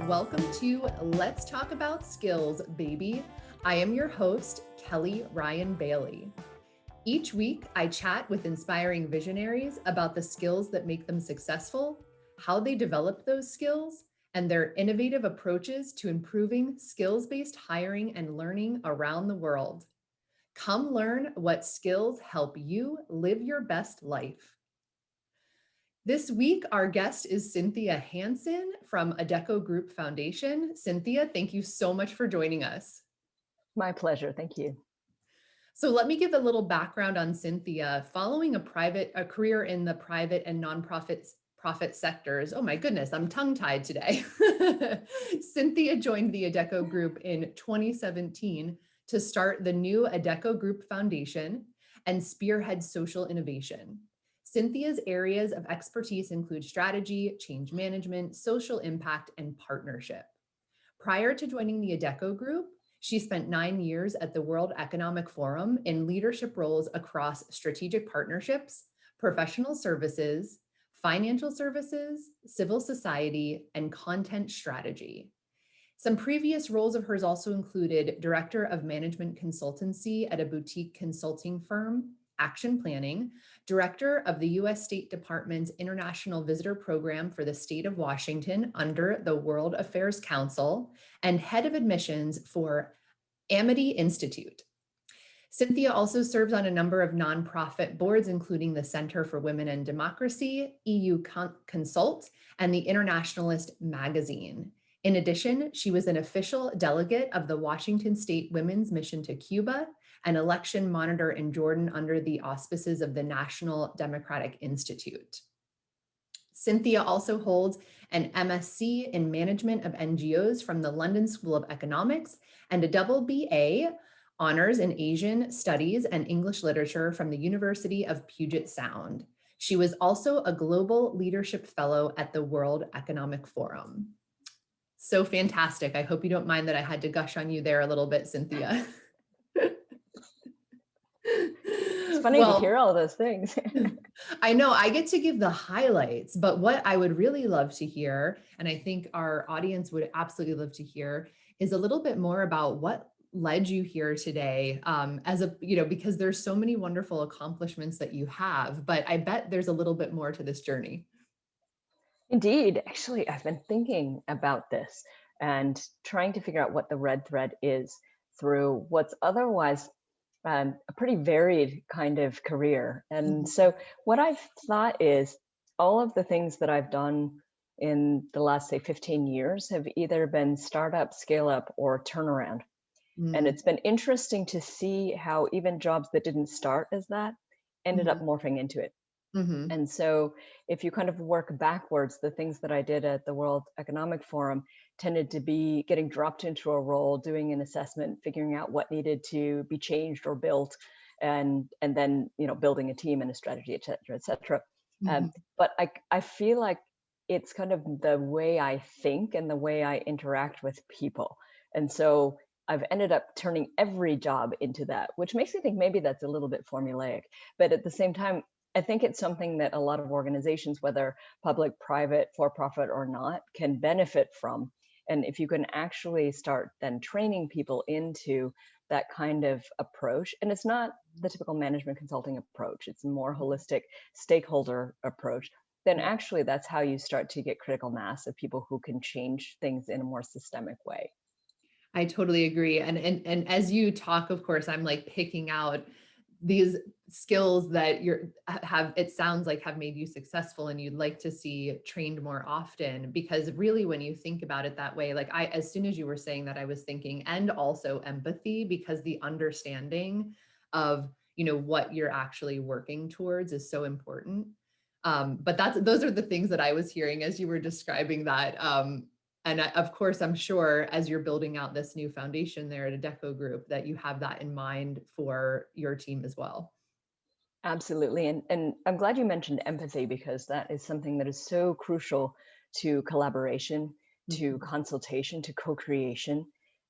Welcome to Let's Talk About Skills, baby. I am your host, Kelly Ryan Bailey. Each week, I chat with inspiring visionaries about the skills that make them successful, how they develop those skills, and their innovative approaches to improving skills-based hiring and learning around the world. Come learn what skills help you live your best life. This week, our guest is Cynthia Hansen from Adecco Group Foundation. Cynthia, thank you so much for joining us. My pleasure. Thank you. So let me give a little background on Cynthia. Following a career in the private and nonprofit sectors, oh my goodness, I'm tongue-tied today. Cynthia joined the Adecco Group in 2017 to start the new Adecco Group Foundation and spearhead social innovation. Cynthia's areas of expertise include strategy, change management, social impact, and partnership. Prior to joining the Adecco Group, she spent 9 years at the World Economic Forum in leadership roles across strategic partnerships, professional services, financial services, civil society, and content strategy. Some previous roles of hers also included Director of Management Consultancy at a boutique consulting firm, Action Planning, Director of the U.S. State Department's International Visitor Program for the state of Washington under the World Affairs Council, and Head of Admissions for Amity Institute. Cynthia also serves on a number of nonprofit boards, including the Center for Women and Democracy, EU Consult, and the Internationalist magazine. In addition, she was an official delegate of the Washington State Women's Mission to Cuba, an election monitor in Jordan under the auspices of the National Democratic Institute. Cynthia also holds an MSc in Management of NGOs from the London School of Economics and a double BA honors in Asian Studies and English Literature from the University of Puget Sound. She was also a Global Leadership Fellow at the World Economic Forum. So fantastic. I hope you don't mind that I had to gush on you there a little bit, Cynthia. It's funny to hear all those things. I know I get to give the highlights, but what I would really love to hear, and I think our audience would absolutely love to hear, is a little bit more about what led you here today because there's so many wonderful accomplishments that you have, but I bet there's a little bit more to this journey. Indeed. Actually, I've been thinking about this and trying to figure out what the red thread is through what's otherwise a pretty varied kind of career. And so what I've thought is all of the things that I've done in the last, say, 15 years have either been startup, scale up, or turnaround. And it's been interesting to see how even jobs that didn't start as that ended up morphing into it. And so if you kind of work backwards, the things that I did at the World Economic Forum tended to be getting dropped into a role, doing an assessment, figuring out what needed to be changed or built, and then building a team and a strategy, et cetera, et cetera. But I feel like it's kind of the way I think and the way I interact with people. And so I've ended up turning every job into that, which makes me think maybe that's a little bit formulaic. But at the same time, I think it's something that a lot of organizations, whether public, private, for-profit or not, can benefit from. And if you can actually start then training people into that kind of approach, and it's not the typical management consulting approach, it's a more holistic stakeholder approach, then actually that's how you start to get critical mass of people who can change things in a more systemic way. I totally agree. And as you talk, of course, I'm like picking out these skills that it sounds like have made you successful and you'd like to see trained more often, because really when you think about it that way, like as soon as you were saying that, I was thinking, and also empathy, because the understanding of, what you're actually working towards is so important. But those are the things that I was hearing as you were describing that. And of course, I'm sure as you're building out this new foundation there at Adecco Group, that you have that in mind for your team as well. Absolutely. And I'm glad you mentioned empathy, because that is something that is so crucial to collaboration, to consultation, to co-creation.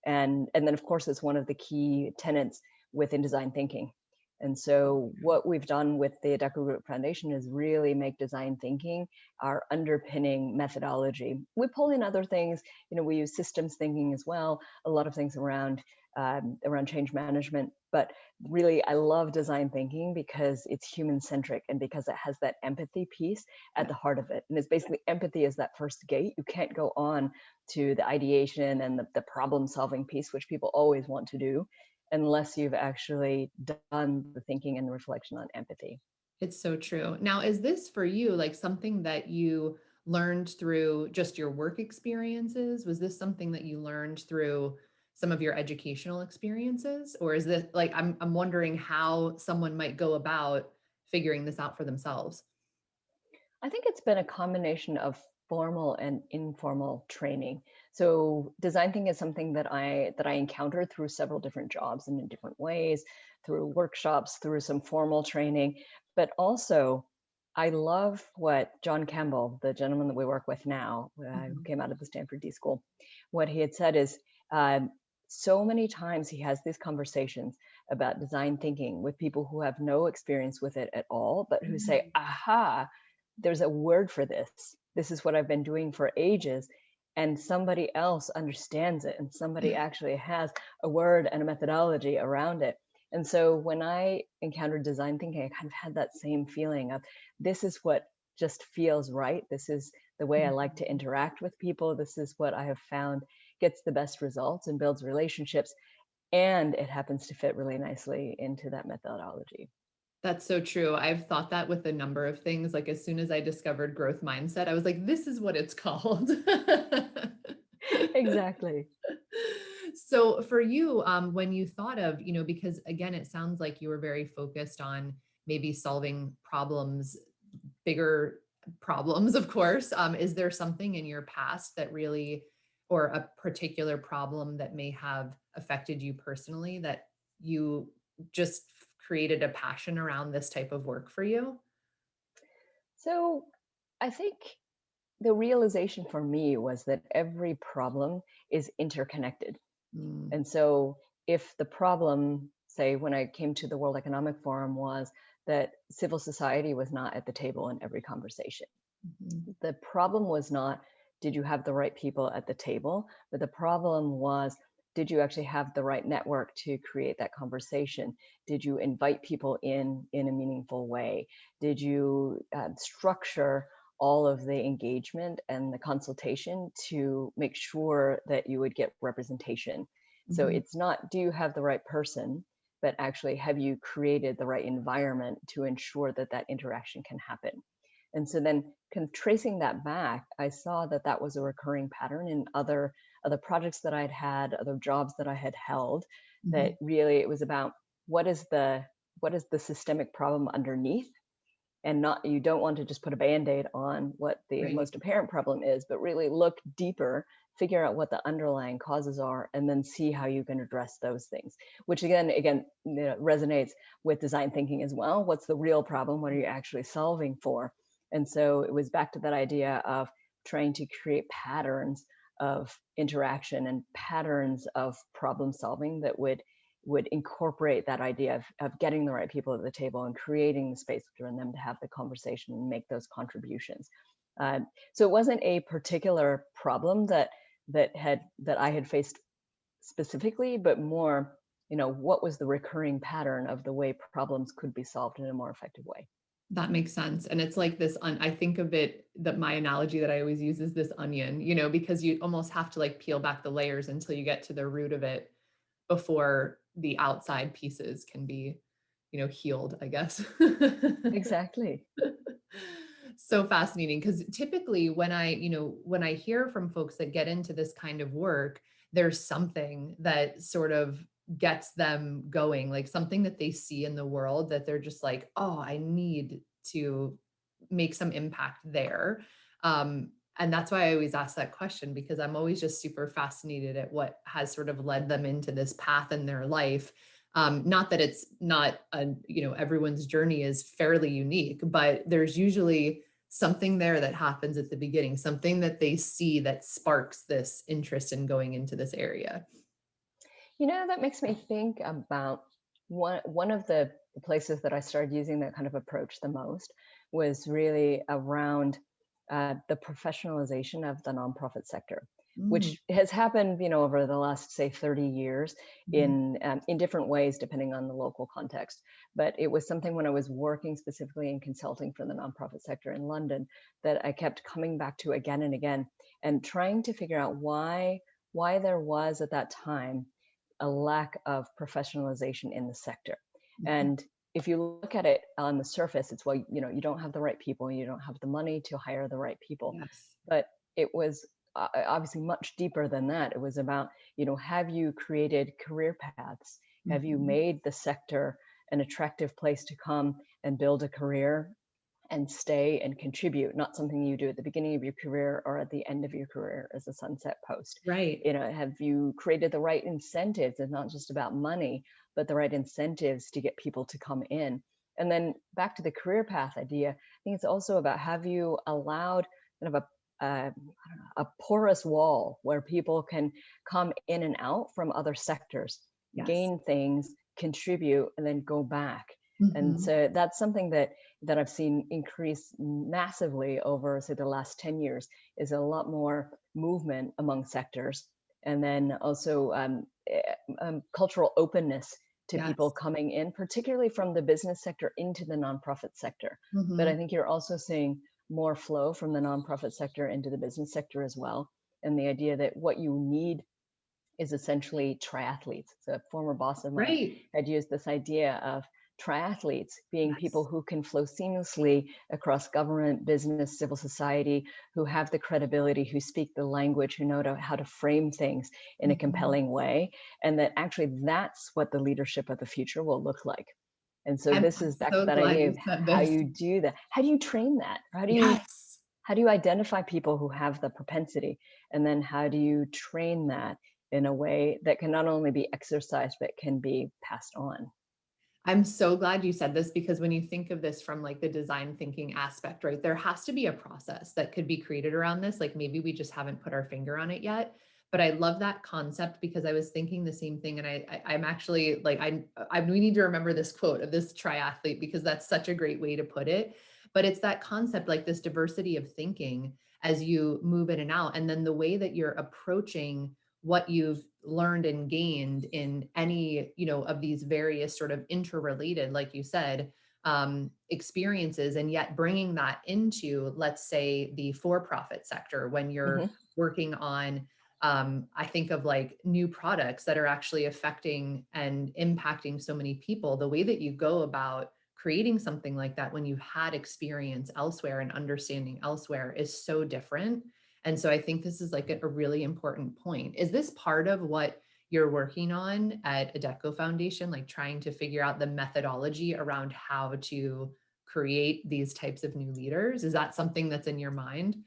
And then, of course, it's one of the key tenets within design thinking. And so what we've done with the Adecco Group Foundation is really make design thinking our underpinning methodology. We pull in other things, we use systems thinking as well, a lot of things around change management. But really, I love design thinking because it's human centric and because it has that empathy piece at the heart of it. And it's basically empathy is that first gate. You can't go on to the ideation and the problem solving piece, which people always want to do, unless you've actually done the thinking and the reflection on empathy. It's so true. Now, is this for you like something that you learned through just your work experiences? Was this something that you learned through some of your educational experiences? Or is this like, I'm wondering how someone might go about figuring this out for themselves? I think it's been a combination of formal and informal training. So design thinking is something that I encountered through several different jobs and in different ways, through workshops, through some formal training, but also I love what John Campbell, the gentleman that we work with now, who Mhm. came out of the Stanford D School, what he had said is um, so many times he has these conversations about design thinking with people who have no experience with it at all, but who say, Mhm. aha, there's a word for this. This is what I've been doing for ages. And somebody else understands it, and somebody actually has a word and a methodology around it. And so when I encountered design thinking, I kind of had that same feeling of this is what just feels right. This is the way I like to Mhm. interact with people. This is what I have found gets the best results and builds relationships. And it happens to fit really nicely into that methodology. That's so true. I've thought that with a number of things. Like as soon as I discovered growth mindset, I was like, this is what it's called. Exactly. So for you, when you thought of, because again, it sounds like you were very focused on maybe solving problems, bigger problems, of course. Is there something in your past that really, or a particular problem that may have affected you personally that you just created a passion around this type of work for you? So I think the realization for me was that every problem is interconnected. Mm, And so if the problem, say, when I came to the World Economic Forum, was that civil society was not at the table in every conversation, mhm, the problem was not, did you have the right people at the table? But the problem was, did you actually have the right network to create that conversation? Did you invite people in a meaningful way? Did you structure all of the engagement and the consultation to make sure that you would get representation? So mhm, it's not, do you have the right person, but actually, have you created the right environment to ensure that that interaction can happen? And so then kind of tracing that back, I saw that that was a recurring pattern in other projects that I'd had, other jobs that I had held, that mhm. really it was about what is the what is the systemic problem underneath, and not, you don't want to just put a band-aid on what the Right. most apparent problem is, but really look deeper, figure out what the underlying causes are, and then see how you can address those things, which again resonates with design thinking as well. What's the real problem? What are you actually solving for? And so it was back to that idea of trying to create patterns of interaction and patterns of problem solving that would incorporate that idea of getting the right people at the table and creating the space for them to have the conversation and make those contributions. So it wasn't a particular problem that I had faced specifically, but more, what was the recurring pattern of the way problems could be solved in a more effective way. That makes sense. And it's like this, I think of it that my analogy that I always use is this onion, because you almost have to like peel back the layers until you get to the root of it before the outside pieces can be, healed, I guess. Exactly. So fascinating because typically when I hear from folks that get into this kind of work, there's something that sort of gets them going, like something that they see in the world that they're just like, oh, I need to make some impact there. And that's why I always ask that question because I'm always just super fascinated at what has sort of led them into this path in their life. Not that it's not everyone's journey is fairly unique, but there's usually something there that happens at the beginning, something that they see that sparks this interest in going into this area. That makes me think about one of the the places that I started using that kind of approach the most was really around the professionalization of the nonprofit sector, Mm, which has happened, over the last, say, 30 years mhm. in different ways, depending on the local context. But it was something when I was working specifically in consulting for the nonprofit sector in London that I kept coming back to again and again, and trying to figure out why there was at that time a lack of professionalization in the sector. Mhm. And if you look at it on the surface, it's, well, you don't have the right people, you don't have the money to hire the right people. Yes. But it was obviously much deeper than that. It was about, have you created career paths? Have you Mhm. made the sector an attractive place to come and build a career and stay and contribute, not something you do at the beginning of your career or at the end of your career as a sunset post. Right. Have you created the right incentives? It's not just about money, but the right incentives to get people to come in. And then back to the career path idea, I think it's also about, have you allowed kind of a porous wall where people can come in and out from other sectors, Yes. gain things, contribute, and then go back. And Mhm. so that's something that I've seen increase massively over, say, the last 10 years, is a lot more movement among sectors. And then also cultural openness to people Yes. coming in, particularly from the business sector into the nonprofit sector. But I Mhm. think you're also seeing more flow from the nonprofit sector into the business sector as well. And the idea that what you need is essentially triathletes. So a former boss of mine Right. had used this idea of triathletes being people Yes. who can flow seamlessly across government, business, civil society, who have the credibility, who speak the language, who know how to frame things in a Mhm. compelling way, and that actually that's what the leadership of the future will look like. And so I'm this is back to so that glad idea you of said how this. you do that. How do you train that? Yes. How do you identify people who have the propensity? And then how do you train that in a way that can not only be exercised, but can be passed on? I'm so glad you said this because when you think of this from like the design thinking aspect, right, there has to be a process that could be created around this. Like maybe we just haven't put our finger on it yet. But I love that concept because I was thinking the same thing. And I'm actually like, we need to remember this quote of this triathlete because that's such a great way to put it. But it's that concept, like this diversity of thinking as you move in and out. And then the way that you're approaching what you've learned and gained in any of these various sort of interrelated, like you said, experiences, and yet bringing that into, let's say, the for-profit sector when you're Hmm. working on I think of like new products that are actually affecting and impacting so many people. The way that you go about creating something like that when you had experience elsewhere and understanding elsewhere is so different. And so I think this is like a really important point. Is this part of what you're working on at Adecco Foundation, like trying to figure out the methodology around how to create these types of new leaders? Is that something that's in your mind?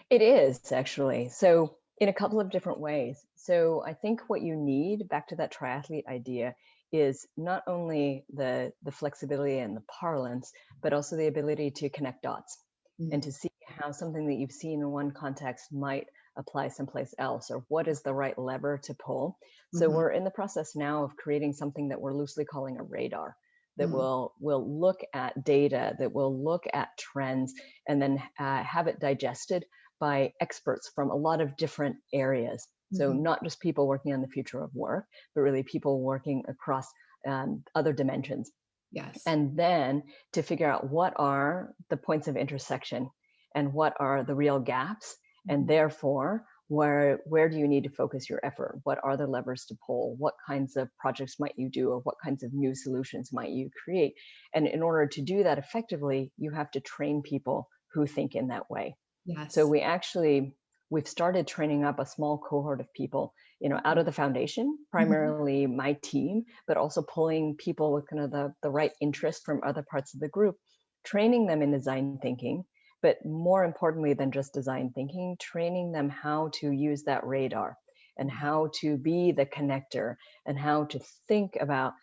It is actually. So, in a couple of different ways. So, I think what you need, back to that triathlete idea, is not only the flexibility and the parlance, but also the ability to connect dots and to Mm, see how something that you've seen in one context might apply someplace else, or what is the right lever to pull. So, mhm, we're in the process now of creating something that we're loosely calling a radar that mm, will look at data, that will look at trends, and then have it digested by experts from a lot of different areas. So, mhm. not just people working on the future of work, but really people working across other dimensions. Yes. And then to figure out what are the points of intersection and what are the real gaps. And Mhm. therefore, where do you need to focus your effort? What are the levers to pull? What kinds of projects might you do, or what kinds of new solutions might you create? And in order to do that effectively, you have to train people who think in that way. So Yes. we've started training up a small cohort of people, out Oh, of the foundation, mhm. primarily my team, but also pulling people with kind of the right interest from other parts of the group, training them in design thinking, but more importantly than just design thinking, training them how to use that radar and how to be the connector and how to think about,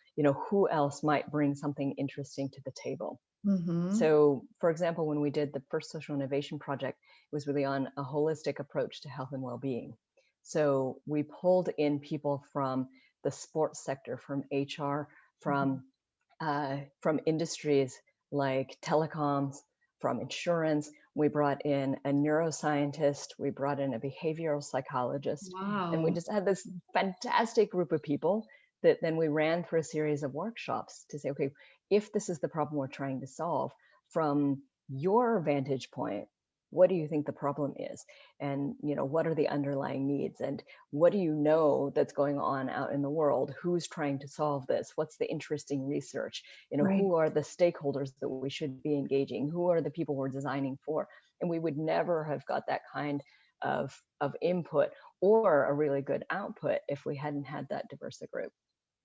who else might bring something interesting to the table. Mhm. So, for example, when we did the first social innovation project, it was really on a holistic approach to health and well-being. So we pulled in people from the sports sector, from HR, Mhm. from from industries like telecoms, from insurance. We brought in a neuroscientist, we brought in a behavioral psychologist, and we Wow. just had this fantastic group of people that then we ran through a series of workshops to say, okay, if this is the problem we're trying to solve, from your vantage point, what do you think the problem is? And what are the underlying needs? And what do you know that's going on out in the world? Who's trying to solve this? What's the interesting research? Right. Who are the stakeholders that we should be engaging? Who are the people we're designing for? And we would never have got that kind of input or a really good output if we hadn't had that diverse group.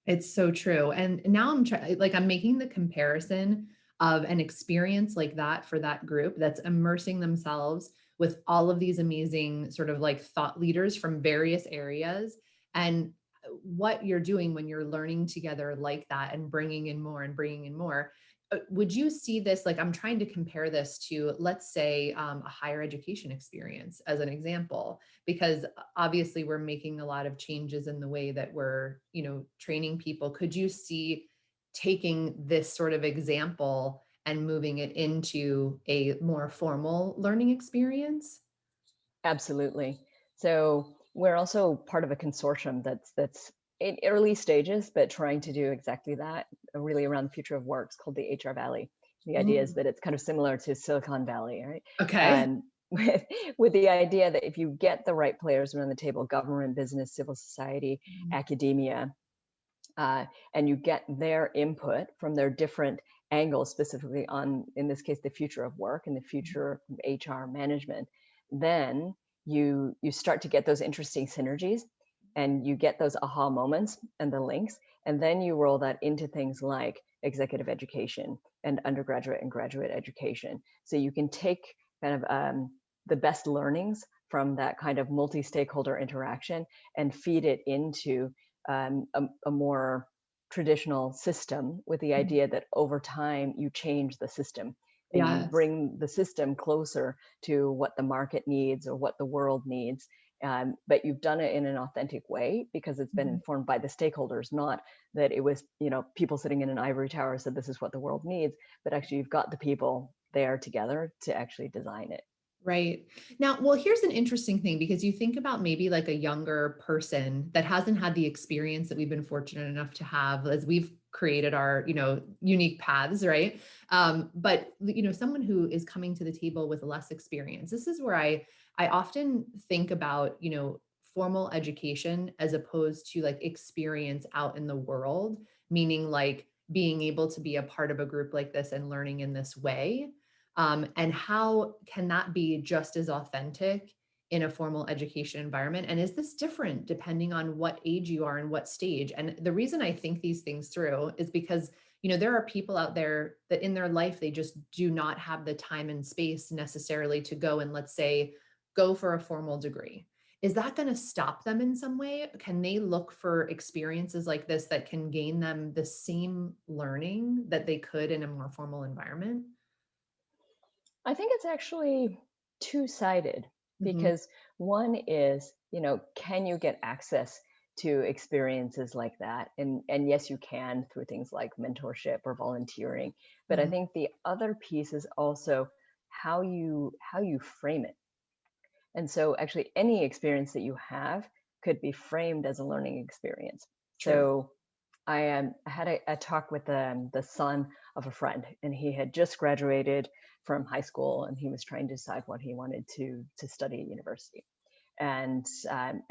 It's so true. And now I'm trying, like, I'm making the comparison of an experience like that for that group that's immersing themselves with all of these amazing sort of like thought leaders from various areas. And what you're doing when you're learning together like that and bringing in more and bringing in more. Would you see this, like, I'm trying to compare this to, let's say, a higher education experience as an example, because obviously we're making a lot of changes in the way that we're, training people. Could you see taking this sort of example and moving it into a more formal learning experience? Absolutely. So we're also part of a consortium that's in early stages, but trying to do exactly that, really around the future of work. It's called the HR Valley. The idea is Mm, that it's kind of similar to Silicon Valley, right? okay. And with the idea that if you get the right players around the table, government, business, civil society, Mm, academia, and you get their input from their different angles, specifically on, in this case, the future of work and the future of HR management, then you start to get those interesting synergies, and you get those aha moments and the links, and then you roll that into things like executive education and undergraduate and graduate education. So you can take kind of the best learnings from that kind of multi-stakeholder interaction and feed it into a more traditional system, with the mm. idea that over time you change the system and you Yes. bring the system closer to what the market needs or what the world needs. But you've done it in an authentic way because it's been Mhm. informed by the stakeholders, not that it was, people sitting in an ivory tower said this is what the world needs, but actually you've got the people there together to actually design it. Right. Now, well, here's an interesting thing, because you think about maybe like a younger person that hasn't had the experience that we've been fortunate enough to have as we've created our, unique paths, right? But someone who is coming to the table with less experience. This is where I often think about, formal education as opposed to like experience out in the world, meaning like being able to be a part of a group like this and learning in this way, and how can that be just as authentic in a formal education environment? And is this different depending on what age you are and what stage? And the reason I think these things through is because, there are people out there that in their life, they just do not have the time and space necessarily to go and, let's say, go for a formal degree. Is that going to stop them in some way? Can they look for experiences like this that can gain them the same learning that they could in a more formal environment? I think it's actually two-sided, Mhm. because one is, can you get access to experiences like that? And yes, you can, through things like mentorship or volunteering. But I Mhm. think the other piece is also how you frame it. And so actually any experience that you have could be framed as a learning experience. True. So I had a talk with the son of a friend, and he had just graduated from high school, and he was trying to decide what he wanted to study at university. And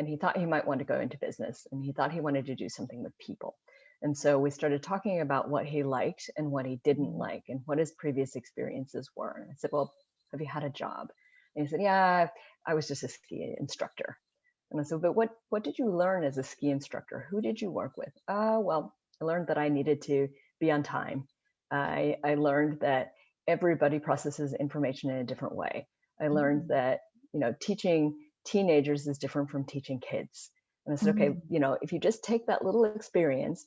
he thought he might want to go into business, and he thought he wanted to do something with people. And so we started talking about what he liked and what he didn't Mhm. like, and what his previous experiences were. And I said, "Well, have you had a job?" And he said, "Yeah, I was just a ski instructor." And I said, "But what did you learn as a ski instructor? Who did you work with?" Well, I learned that I needed to be on time. I learned that everybody processes information in a different way. I learned Mm, that, teaching teenagers is different from teaching kids. And I said, okay, mm. if you just take that little experience,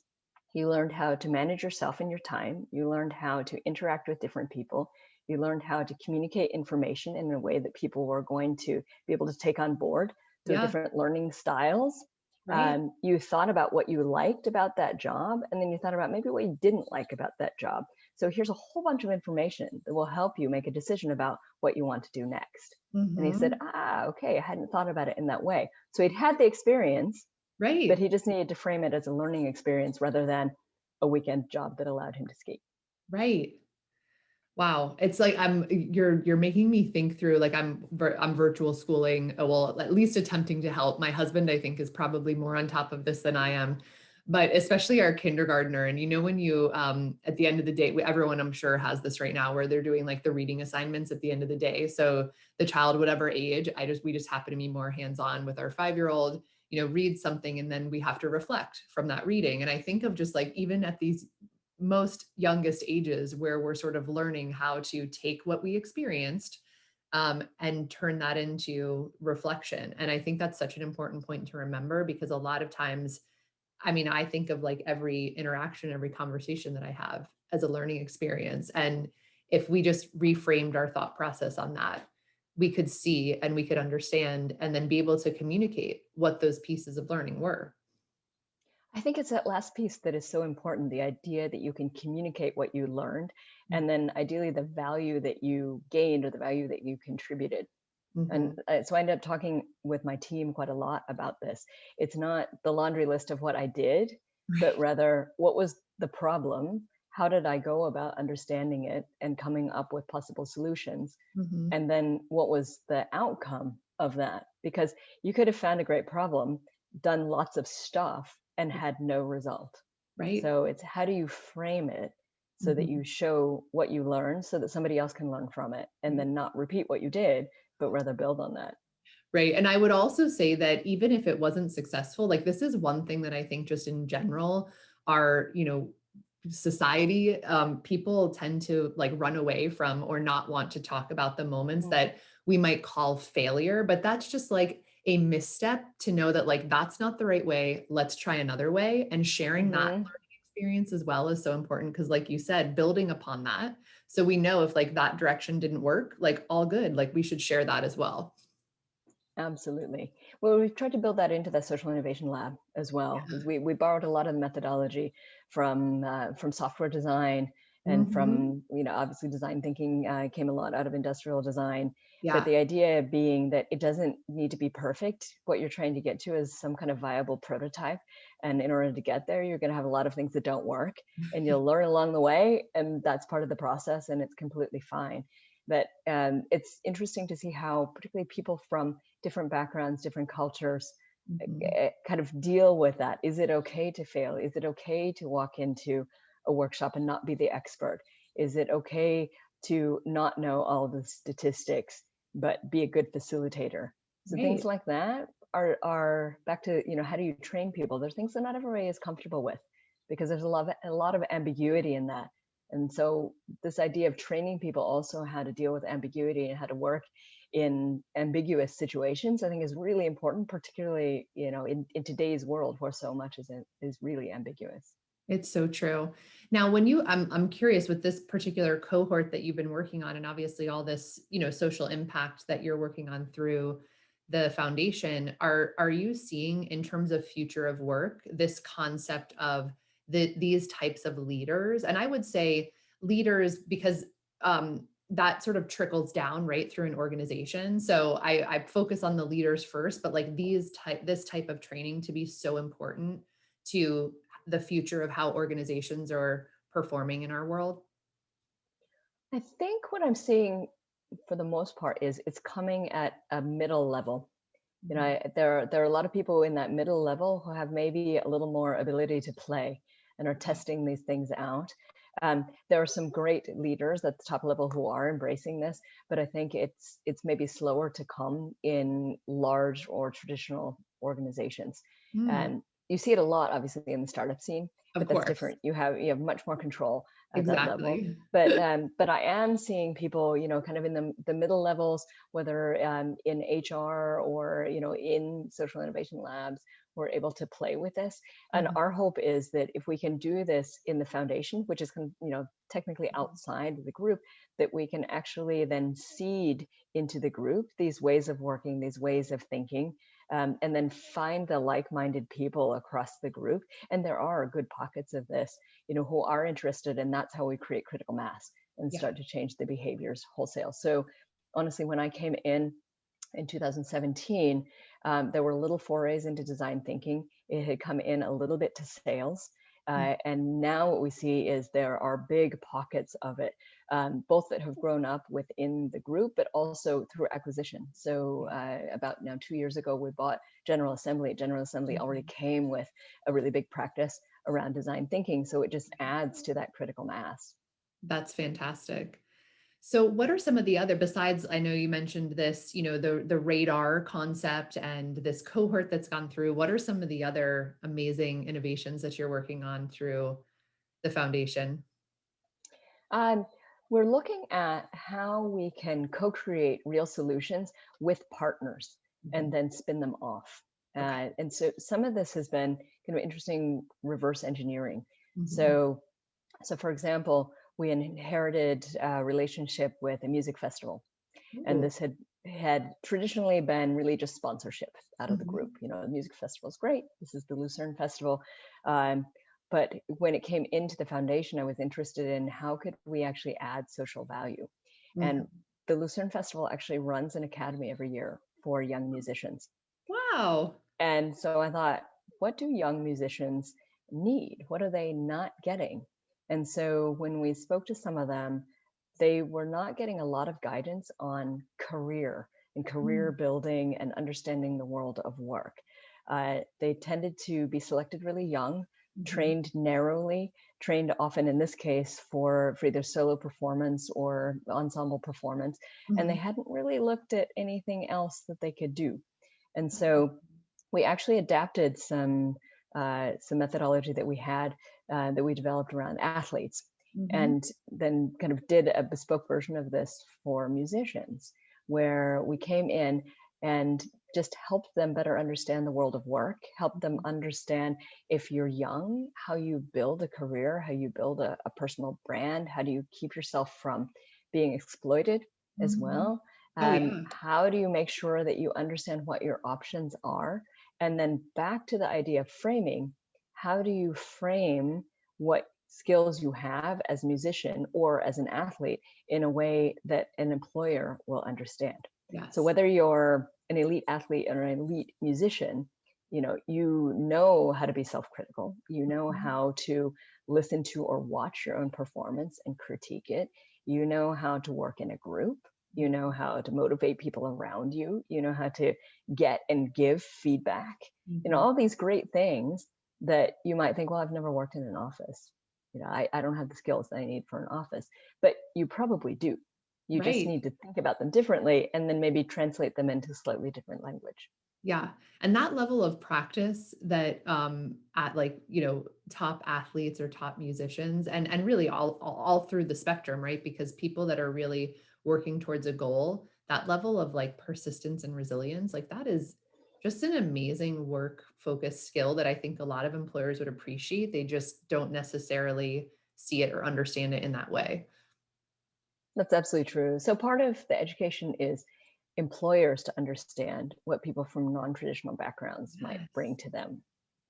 you learned how to manage yourself and your time. You learned how to interact with different people. You learned how to communicate information in a way that people were going to be able to take on board through Yeah. different learning styles. Right. You thought about what you liked about that job, and then you thought about maybe what you didn't like about that job. So here's a whole bunch of information that will help you make a decision about what you want to do next. And he said, Hmm. okay, I hadn't thought about it in that way. So he'd had the experience, but Right. he just needed to frame it as a learning experience rather than a weekend job that allowed him to ski. Right. Wow, it's like you're making me think through like I'm virtual schooling, well, at least attempting to help. My husband, I think, is probably more on top of this than I am, but especially our kindergartner. And you know, when you at the end of the day, everyone I'm sure has this right now where they're doing like the reading assignments at the end of the day. So the child, whatever age, we just happen to be more hands-on with our 5-year-old, you know, read something and then we have to reflect from that reading. And I think of just like even at these most youngest ages where we're sort of learning how to take what we experienced and turn that into reflection. And I think that's such an important point to remember because a lot of times, I mean, I think of like every interaction, every conversation that I have as a learning experience. And if we just reframed our thought process on that, we could see and we could understand and then be able to communicate what those pieces of learning were. I think it's that last piece that is so important, the idea that you can communicate what you learned, and then ideally the value that you gained or the value that you contributed. And Mhm. so I ended up talking with my team quite a lot about this. It's not the laundry list of what I did, but Right. rather what was the problem? How did I go about understanding it and coming up with possible solutions? Mhm. And then what was the outcome of that? Because you could have found a great problem, done lots of stuff, and had no result. Right. So it's how do you frame it so that you Mhm. show what you learned so that somebody else can learn from it and Right. then not repeat what you did, but rather build on that. Right. And I would also say that even if it wasn't successful, like this is one thing that I think just in general, our, you know, society, people tend to like run away from or not want to talk about the moments Mm. that we might call failure. But that's just like a misstep to know that like that's not the right way. Let's try another way. And sharing that Hmm. learning experience as well is so important because, like you said, building upon that. So we know if like that direction didn't work, like all good, like we should share that as well. Absolutely. Well, we've tried to build that into the social innovation lab as well, because we borrowed a lot of the methodology from software design and Mhm. from obviously design thinking came a lot out of industrial design. But Yeah. the idea being that it doesn't need to be perfect. What you're trying to get to is some kind of viable prototype, and in order to get there, you're going to have a lot of things that don't work, and you'll learn along the way, and that's part of the process, and it's completely fine. But it's interesting to see how particularly people from different backgrounds, different cultures, Mhm. kind of deal with that. Is it okay to fail? Is it okay to walk into a workshop and not be the expert? Is it okay to not know all the statistics, but be a good facilitator? So things Right. like that are back to, how do you train people? There's things that not everybody is comfortable with because there's a lot of ambiguity in that. And so this idea of training people also how to deal with ambiguity and how to work in ambiguous situations, I think is really important, particularly, in today's world where so much is really ambiguous. It's so true. Now, when I'm curious with this particular cohort that you've been working on, and obviously all this, you know, social impact that you're working on through the foundation, are you seeing in terms of future of work this concept of these types of leaders? And I would say leaders because that sort of trickles down right through an organization. So I focus on the leaders first, but like this type of training to be so important to the future of how organizations are performing in our world? I think what I'm seeing for the most part is it's coming at a middle level. Mhm. There are a lot of people in that middle level who have maybe a little more ability to play and are Okay. testing these things out. There are some great leaders at the top level who are embracing this, but I think it's maybe slower to come in large or traditional organizations. Mm, And you see it a lot, obviously, in the startup scene, of but that's course. different. You have much more control at that level. Exactly. But I am seeing people, kind of in the middle levels, whether in HR or in social innovation labs, we're able to play with this. And Mhm. our hope is that if we can do this in the foundation, which is technically outside the group, that we can actually then seed into the group these ways of working, these ways of thinking, and then find the like-minded people across the group. And there are good pockets of this, who are interested, and that's how we create critical mass and Yeah. start to change the behaviors wholesale. So honestly, when I came in 2017, there were little forays into design thinking. It had come in a little bit to sales. And now what we see is there are big pockets of it, both that have grown up within the group, but also through acquisition. So about now 2 years ago, we bought General Assembly. General Assembly already Mhm. came with a really big practice around design thinking. So it just adds to that critical mass. That's fantastic. So what are some of the other, besides, I know you mentioned this, the radar concept and this cohort that's gone through, what are some of the other amazing innovations that you're working on through the foundation? Um, we're looking at how we can co-create real solutions with partners and Mhm. then spin them off. Okay. And so some of this has been kind of interesting reverse engineering. Mhm. So, so for example, we inherited a relationship with a music festival, and Ooh. this had traditionally been really just sponsorship out of the group. Mhm. The music festival is great. This is the Lucerne Festival. Um, but when it came into the foundation, I was interested in how could we actually add social value. And Mhm. the Lucerne Festival actually runs an academy every year for young musicians. Wow. And so I thought, what do young musicians need? What are they not getting? And so when we spoke to some of them, they were not getting a lot of guidance on career and career Mm. building and understanding the world of work. They tended to be selected really young, Mhm. trained narrowly, trained often in this case for either solo performance or ensemble performance, and they Mhm. hadn't really looked at anything else that they could do. And so we actually adapted some methodology that we had that we developed around athletes, Mhm. and then kind of did a bespoke version of this for musicians, where we came in and just helped them better understand the world of work, helped them Mhm. understand if you're young, how you build a career, how you build a personal brand, how do you keep yourself from being exploited as Mhm. well. Oh, yeah. How do you make sure that you understand what your options are? And then back to the idea of framing, how do you frame what skills you have as a musician or as an athlete in a way that an employer will understand? So Yes. whether you're an elite athlete or an elite musician, you know how to be self-critical, you know Mhm. how to listen to or watch your own performance and critique it, you know how to work in a group, you know how to motivate people around you, you know how to get and give feedback, Mhm. all these great things that you might think, well, I've never worked in an office. I don't have the skills that I need for an office, but you probably do. You just Right. need to think about them differently and then maybe translate them into slightly different language. Yeah. And that level of practice that at like, top athletes or top musicians and really all through the spectrum, right? Because people that are really working towards a goal, that level of like persistence and resilience, like that is just an amazing work focused skill that I think a lot of employers would appreciate. They just don't necessarily see it or understand it in that way. That's absolutely true. So part of the education is employers to understand what people from non-traditional backgrounds might bring Yes. to them.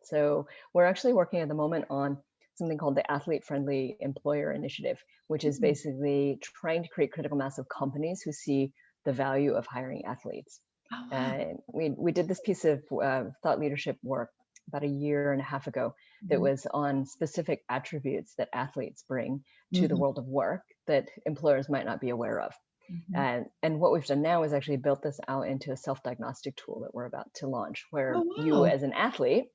So we're actually working at the moment on something called the Athlete Friendly Employer Initiative, which is Mm. basically trying to create critical mass of companies who see the value of hiring athletes. Oh, wow. And we did this piece of thought leadership work about a year and a half ago that Mhm. was on specific attributes that athletes bring to the Mhm. world of work that employers might not be aware of. Mhm. And what we've done now is actually built this out into a self-diagnostic tool that we're about to launch, where Oh, you wow. as an athlete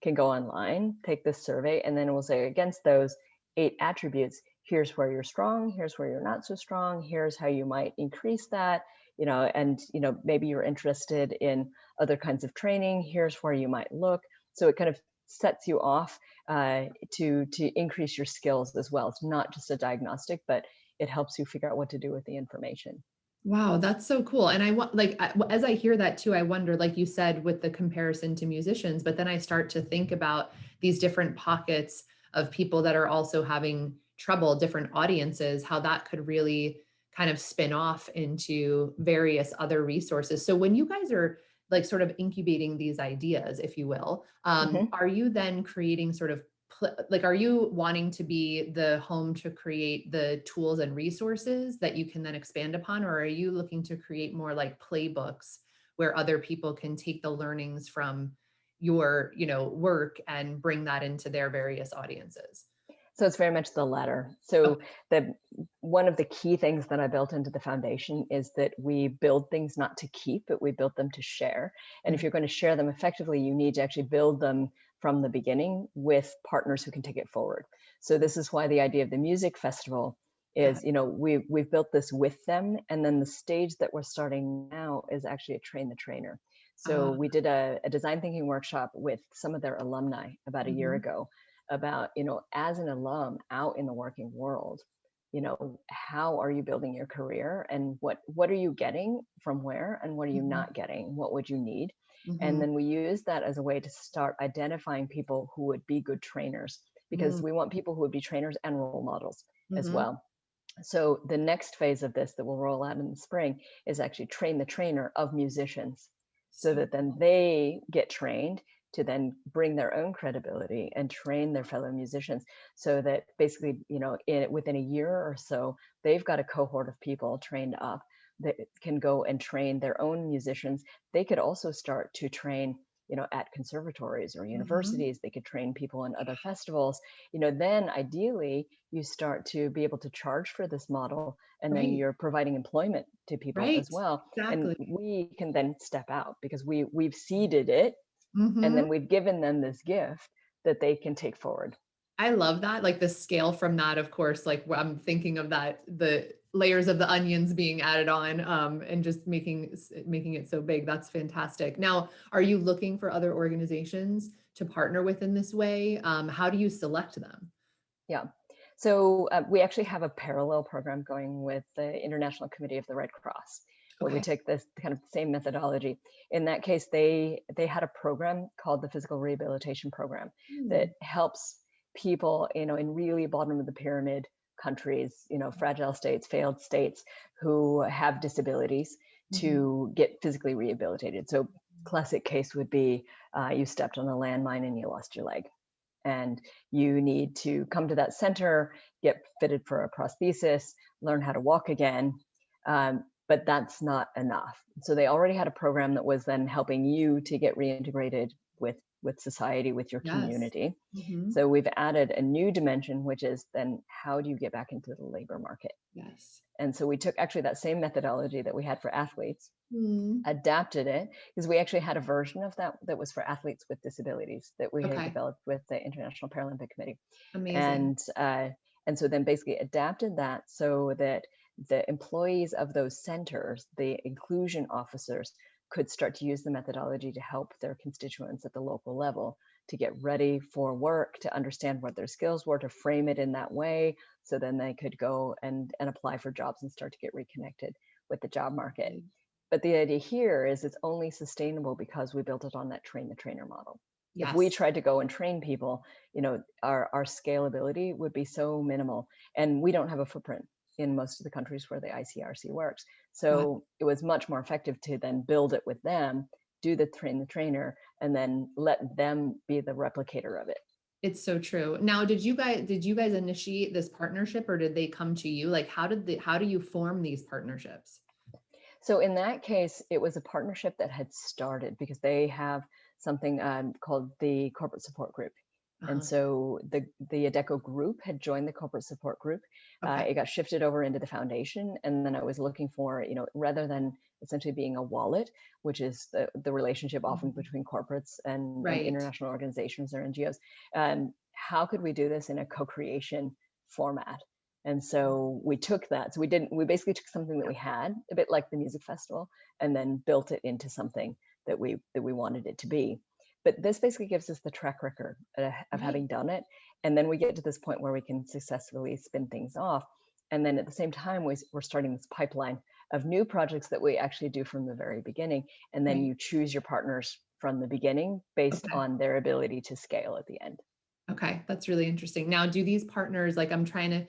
can go online, take this survey, and then it will say against those 8 attributes, here's where you're strong, here's where you're not so strong, here's how you might increase that, and maybe you're interested in other kinds of training, here's where you might look. So it kind of sets you off to increase your skills as well. It's not just a diagnostic, but it helps you figure out what to do with the information. Wow, that's so cool. And I want like as I hear that too, I wonder, like you said, with the comparison to musicians, but then I start to think about these different pockets of people that are also having trouble, different audiences, how that could really kind of spin off into various other resources. So when you guys are like sort of incubating these ideas, if you will, Mhm. are you then creating sort of like, are you wanting to be the home to create the tools and resources that you can then expand upon, or are you looking to create more like playbooks where other people can take the learnings from your, work and bring that into their various audiences? So it's very much the latter. Okay. So the one of the key things that I built into the foundation is that we build things not to keep, but we build them to share. And if Mhm. you're going to share them effectively, you need to actually build them from the beginning with partners who can take it forward. So this is why the idea of the music festival Got is, we've built this with them, and then the stage that we're starting now is actually a train the trainer. So it. we did a design thinking workshop with some of their alumni about a year Mhm. ago about, as an alum out in the working world, how are you building your career, and what are you getting from where, and what are you Mhm. not getting? What would you need? And Mhm. then we use that as a way to start identifying people who would be good trainers, because Mm. we want people who would be trainers and role models as Mhm. well. So the next phase of this that will roll out in the spring is actually train the trainer of musicians, so So that then they get trained to then bring their own credibility and train their fellow musicians, so that basically, within a year or so, they've got a cohort of people trained up that can go and train their own musicians. They could also start to train, at conservatories or Mhm. universities. They could train people in other festivals. Then ideally you start to be able to charge for this model, and then Right. you're providing employment to people as Right. well. And Exactly. we can then step out because we've seeded it, and Mhm. then we've given them this gift that they can take forward. I love that, like, the scale from that, of course, like, I'm thinking of that, the layers of the onions being added on, and just making it so big. That's fantastic. Now, are you looking for other organizations to partner with in this way? How do you select them? Yeah. So we actually have a parallel program going with the International Committee of the Red Cross, where we Okay. take this kind of same methodology. In that case, they had a program called the Physical Rehabilitation Program that Hmm. helps people, in really bottom of the pyramid countries, fragile states, failed states, who have disabilities, Mhm. to get physically rehabilitated. So classic case would be you stepped on a landmine and you lost your leg, and you need to come to that center, get fitted for a prosthesis, learn how to walk again. But that's not enough. So they already had a program that was then helping you to get reintegrated with society, with your Yes. community. Mhm. So we've added a new dimension, which is then how do you get back into the labor market? Yes. And so we took actually that same methodology that we had for athletes, Mm. adapted it, because we actually had a version of that that was for athletes with disabilities that we had Okay. developed with the International Paralympic Committee. Amazing. And uh, and so then basically adapted that so that the employees of those centers, the inclusion officers, could start to use the methodology to help their constituents at the local level to get ready for work, to understand what their skills were, to frame it in that way, so then they could go and apply for jobs and start to get reconnected with the job market. But the idea here is it's only sustainable because we built it on that train the trainer model. If we Yes. tried to go and train people, our scalability would be so minimal, and we don't have a footprint in most of the countries where the ICRC works. Got So it was much more effective to then build it with them, do the train the trainer, and then let them be the replicator of it. It's so true. Now, did you guys initiate this partnership, or did they come to you? Like, how do you form these partnerships? So in that case, it was a partnership that had started because they have something called the Corporate Support Group. And Uh-huh. so the Adecco Group had joined the Corporate Support Group. Okay. It got shifted over into the foundation. And then I was looking for, rather than essentially being a wallet, which is the relationship often Mhm. between corporates and Right. international organizations or NGOs, how could we do this in a co-creation format? And so we took that. So we basically took something that we had, a bit like the music festival, and then built it into something that we wanted it to be. But this basically gives us the track record of Right. having done it. And then we get to this point where we can successfully spin things off. And then at the same time, we're starting this pipeline of new projects that we actually do from the very beginning. And then Right. you choose your partners from the beginning based Okay. on their ability to scale at the end. Okay. That's really interesting. Now, do these partners, like, I'm trying to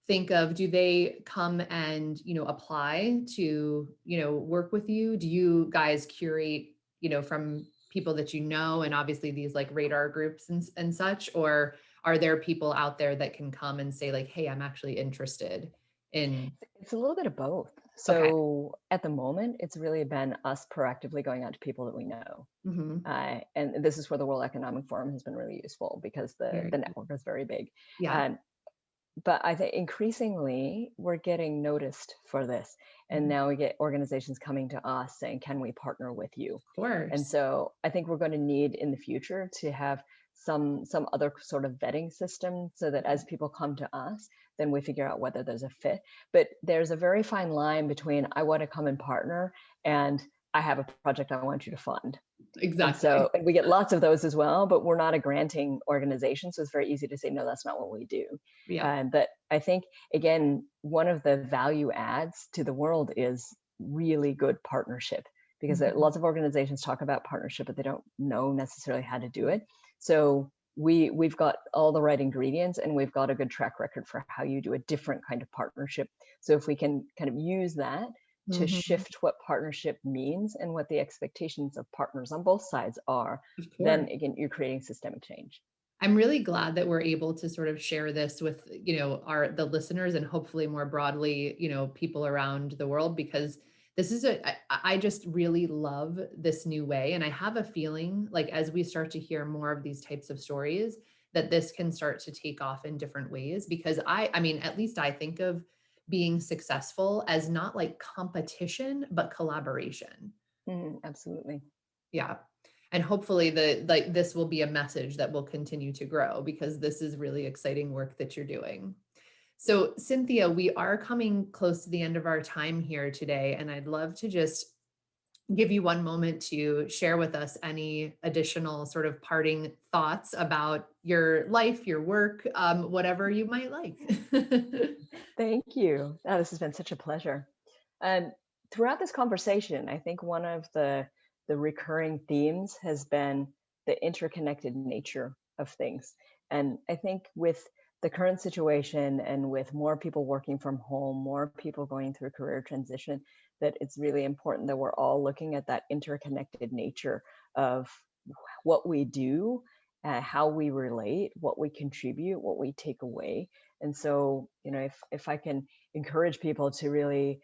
think of, do they come and, apply to, work with you? Do you guys curate from people that you know, and obviously these like radar groups and such, or are there people out there that can come and say like, hey, I'm actually interested in? It's a little bit of both. Okay. So at the moment, it's really been us proactively going out to people that we know. Hmm. And this is where the World Economic Forum has been really useful because Very the cool. network is very big. Yeah. Um, but I think increasingly we're getting noticed for this. And Mhm. now we get organizations coming to us saying, can we partner with you? Of And course. so I think we're going to need in the future to have some other sort of vetting system so that as people come to us, then we figure out whether there's a fit. But there's a very fine line between I want to come and partner and I have a project I want you to fund. And Exactly. so and we get lots of those as well, but we're not a granting organization. So it's very easy to say, no, that's not what we do. Yeah. But I think, again, one of the value adds to the world is really good partnership because Mhm. lots of organizations talk about partnership, but they don't know necessarily how to do it. So we've got all the right ingredients and we've got a good track record for how you do a different kind of partnership. So if we can kind of use that to Mhm. shift what partnership means and what the expectations of partners on both sides are, Of then course. again, you're creating systemic change. I'm really glad that we're able to sort of share this with, the listeners and hopefully more broadly, people around the world, because this is I just really love this new way. And I have a feeling like as we start to hear more of these types of stories, that this can start to take off in different ways, because I mean, at least I think of being successful as not like competition, but collaboration. Absolutely. Yeah. And hopefully this will be a message that will continue to grow, because this is really exciting work that you're doing. So Cynthia, we are coming close to the end of our time here today, and I'd love to just give you one moment to share with us any additional sort of parting thoughts about your life, your work, whatever you might like. Thank you. Oh, this has been such a pleasure. Um, Throughout this conversation, I think one of the recurring themes has been the interconnected nature of things. And I think with the current situation and with more people working from home, more people going through career transition, that it's really important that we're all looking at that interconnected nature of what we do, how we relate, what we contribute, what we take away. And so, if I can encourage people to really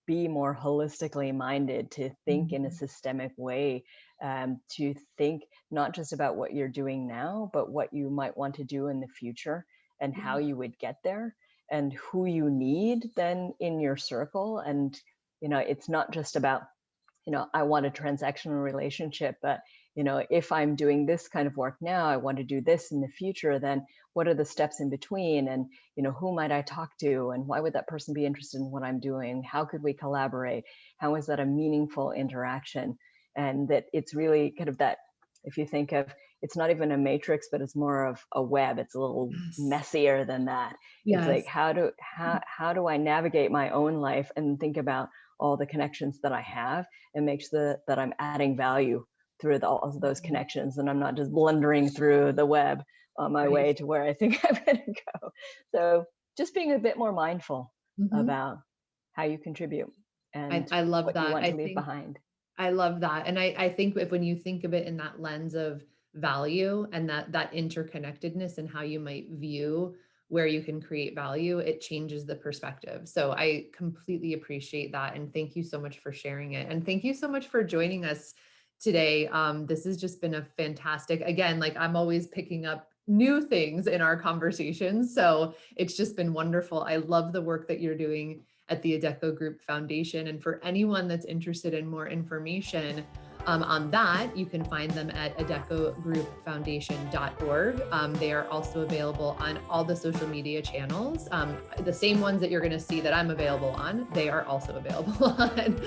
be more holistically minded, to think in a Mhm. systemic way, to think not just about what you're doing now, but what you might want to do in the future and how Yeah. you would get there and who you need then in your circle. And, it's not just about I want a transactional relationship, but if I'm doing this kind of work now, I want to do this in the future, then what are the steps in between? And, who might I talk to? And why would that person be interested in what I'm doing? How could we collaborate? How is that a meaningful interaction? And that it's really kind of that, if you think of, it's not even a matrix, but it's more of a web. It's a little Yes. messier than that. It's like, Yes. how do I navigate my own life and think about all the connections that I have and make sure that I'm adding value through all of those Mhm. connections and I'm not just blundering through the web on my Right. way to where I think I'm going to go. So just being a bit more mindful Mhm. about how you contribute I and I love what you that. want to leave behind. I love that. And I think if when you think of it in that lens of value and that interconnectedness and how you might view where you can create value, it changes the perspective. So I completely appreciate that. And thank you so much for sharing it. And thank you so much for joining us today. This has just been a fantastic, again, like I'm always picking up new things in our conversations. So it's just been wonderful. I love the work that you're doing at the Adecco Group Foundation. And for anyone that's interested in more information on that, you can find them at adeccogroupfoundation.org. They are also available on all the social media channels. The same ones that you're going to see that I'm available on, they are also available on.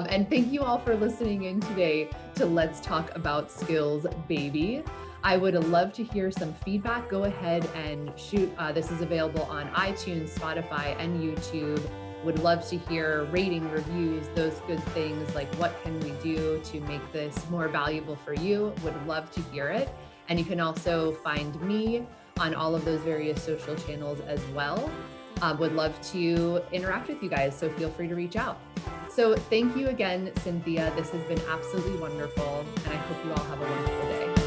And thank you all for listening in today to Let's Talk About Skills, Baby. I would love to hear some feedback. Go ahead and shoot. This is available on iTunes, Spotify, and YouTube. Would love to hear rating, reviews, those good things, like what can we do to make this more valuable for you. Would love to hear it. And you can also find me on all of those various social channels as well. Would love to interact with you guys, so feel free to reach out. So thank you again, Cynthia. This has been absolutely wonderful, and I hope you all have a wonderful day.